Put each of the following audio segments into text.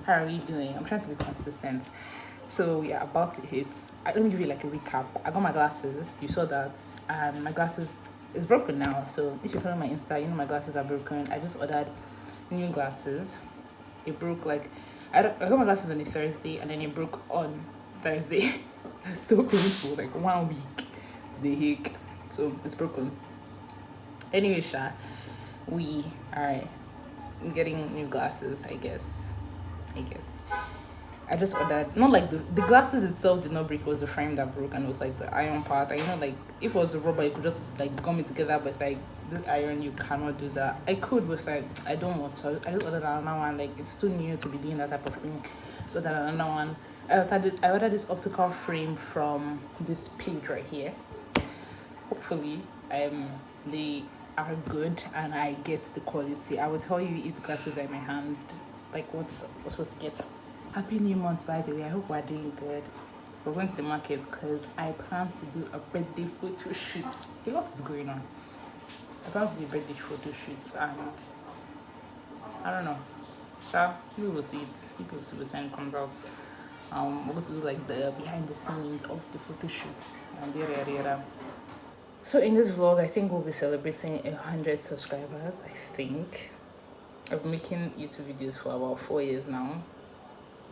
How are you doing? I'm trying to be consistent. So yeah, about to hit. Let me give you like a recap. I got my glasses. You saw that. My glasses is broken now. So if you follow my Insta, you know my glasses are broken. I just ordered new glasses. It broke like I got my glasses on a Thursday and then it broke on Thursday. It's so painful. Like 1 week, the heck. So it's broken. Anyway, we are getting new glasses. I guess. I just ordered, not like the glasses itself did not break, it was the frame that broke, and it was like the iron part. And you know, like if it was the rubber, you could just like gum it together, but it's like the iron, you cannot do that. I could, but like I don't want to. I just ordered another one. Like it's too new to be doing that type of thing. So then another one. I ordered this optical frame from this page right here. Hopefully, they are good and I get the quality. I will tell you if the glasses are in my hand, like what's supposed to get. Happy new month, by the way. I hope we're doing good. We're going to the market because I plan to do a birthday photo shoot. A lot is going on. I plan to do a birthday photo shoot and I don't know. You will see it. You will see the time it comes out. We're going to do like the behind the scenes of the photo shoots and So in this vlog, I think we'll be celebrating 100 subscribers. I think I've been making YouTube videos for about 4 years now.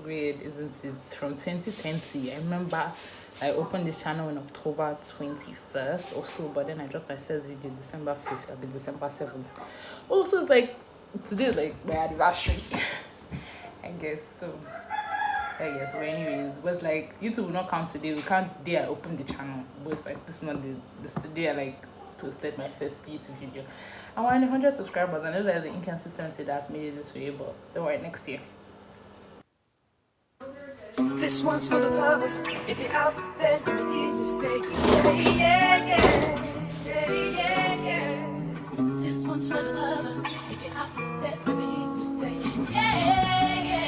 Weird, isn't it? From 2020. I remember I opened this channel in October 21st or so, but then I dropped my first video December 5th, I think December 7th. Also, it's like today is like my anniversary. I guess so. But anyways, it was like YouTube will not count today. We can't dare open the channel. But it's like this is not this today I like posted my first YouTube video. I want 100 subscribers. I know there's an inconsistency that's made it this way, but don't worry, next year. This one's for the lovers. If you're out there, let me hear you say, yeah, yeah, yeah, yeah, yeah. This one's for the lovers. If you're out there, let me hear you say, yeah, yeah,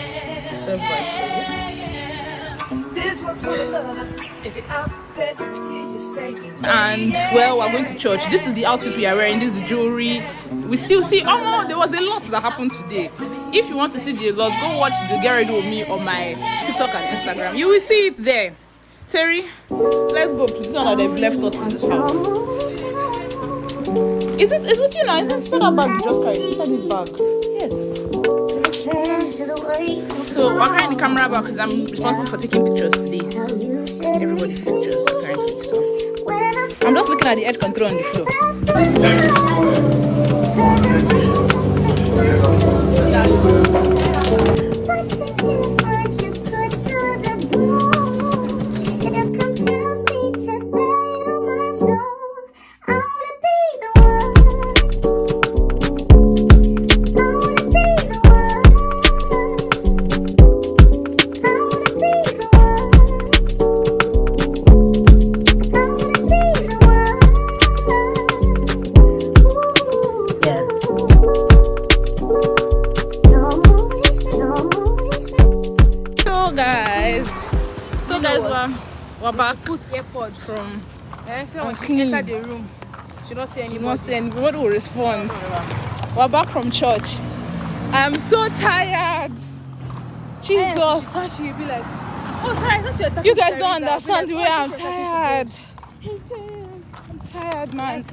yeah, yeah. This one's for the lovers. If you're out there, let me hear you say, and well, we're going to church. This is the outfit we are wearing. This is the jewelry. We still see. Oh no, there was a lot that happened today. If you want to see the lot, go watch the Get Ready With Me on my TikTok and Instagram. You will see it there. Terry, let's go, please. Now that they've left us in this house. Is it you now? Is it not that bag just carried? Look at this bag. Yes. So we're carrying the camera back because I'm responsible for taking pictures today. Everybody's pictures apparently. So I'm just looking at the edge control on the floor. We're back. Put AirPods from enter the room. She not say anybody. Nobody will respond. We're back from church. I'm so tired. Jesus. She will be like, oh sorry, not your you guys don't understand the way I'm tired. I'm tired, man.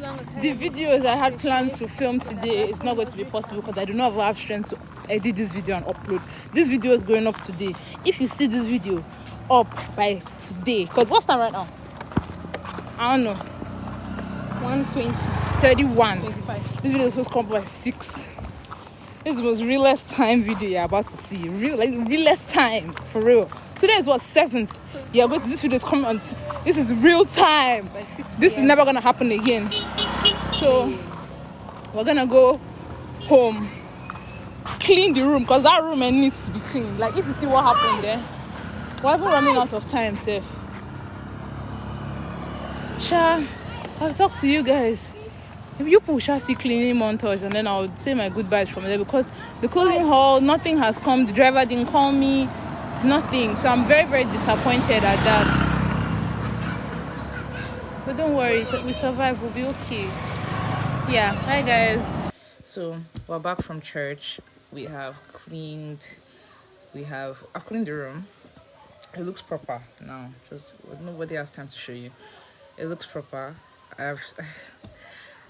The videos I had plans to film today is not going to be possible because I do not have strength to edit this video and upload. This video is going up today. If you see this video up by today, because what's time right now? I don't know. 1:20, 31. 25. This video is supposed to come up by 6. This is the most realest time video you're about to see. Realest time, for real. Today is what, 7th? Yeah, but this video is coming on. This is real time. This is never gonna happen again. So we're gonna go home, clean the room, because that room needs to be cleaned. Like, if you see what happened there, we're even running out of time, safe. Sha, I'll talk to you guys. If you push see cleaning montage, and then I'll say my goodbyes from there, because the clothing haul, nothing has come. The driver didn't call me, nothing. So I'm very, very disappointed at that. But don't worry, we survive. We'll be okay. Yeah, hi guys. So we're back from church. We have cleaned. I've cleaned the room. It looks proper now. Just nobody has time to show you. It looks proper.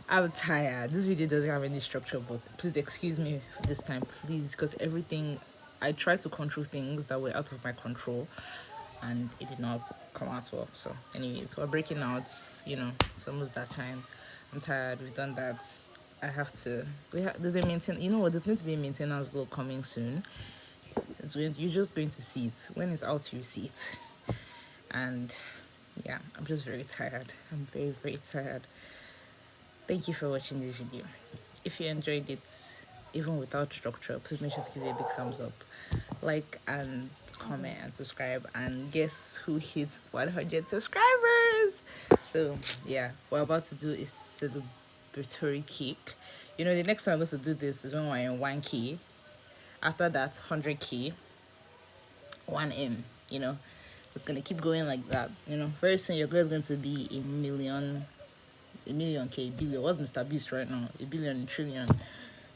I'm tired. This video doesn't have any structure, but please excuse me for this time, please, because everything, I tried to control things that were out of my control and it did not come out well. So anyways, we're breaking out, it's almost that time. I'm tired. We've done that. I have to, there's a there's going to be a maintenance vlog coming soon. You're just going to see it. When it's out, you see it. And yeah, I'm just very tired. I'm very, very tired. Thank you for watching this video. If you enjoyed it, even without structure, please make sure to give it a big thumbs up, like and comment and subscribe, and guess who hit 100 subscribers? So yeah, what we're about to do is celebratory cake. The next time I'm going to do this is when we're in 1K. After that, 100K, 1M. It's gonna keep going like that. Very soon your girl is going to be a million K, billion. What's Mr. Beast right now? A billion, a trillion.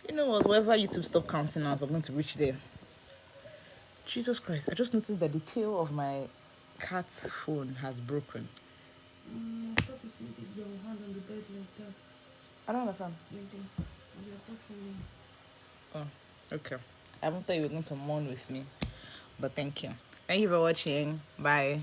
Whatever YouTube stop counting out, we're going to reach there. Jesus Christ, I just noticed that the tail of my cat's phone has broken. Stop it with your hand on the bed like that. I don't understand. You're talking. Oh, okay. I haven't thought you were going to mourn with me, but thank you. Thank you for watching. Bye.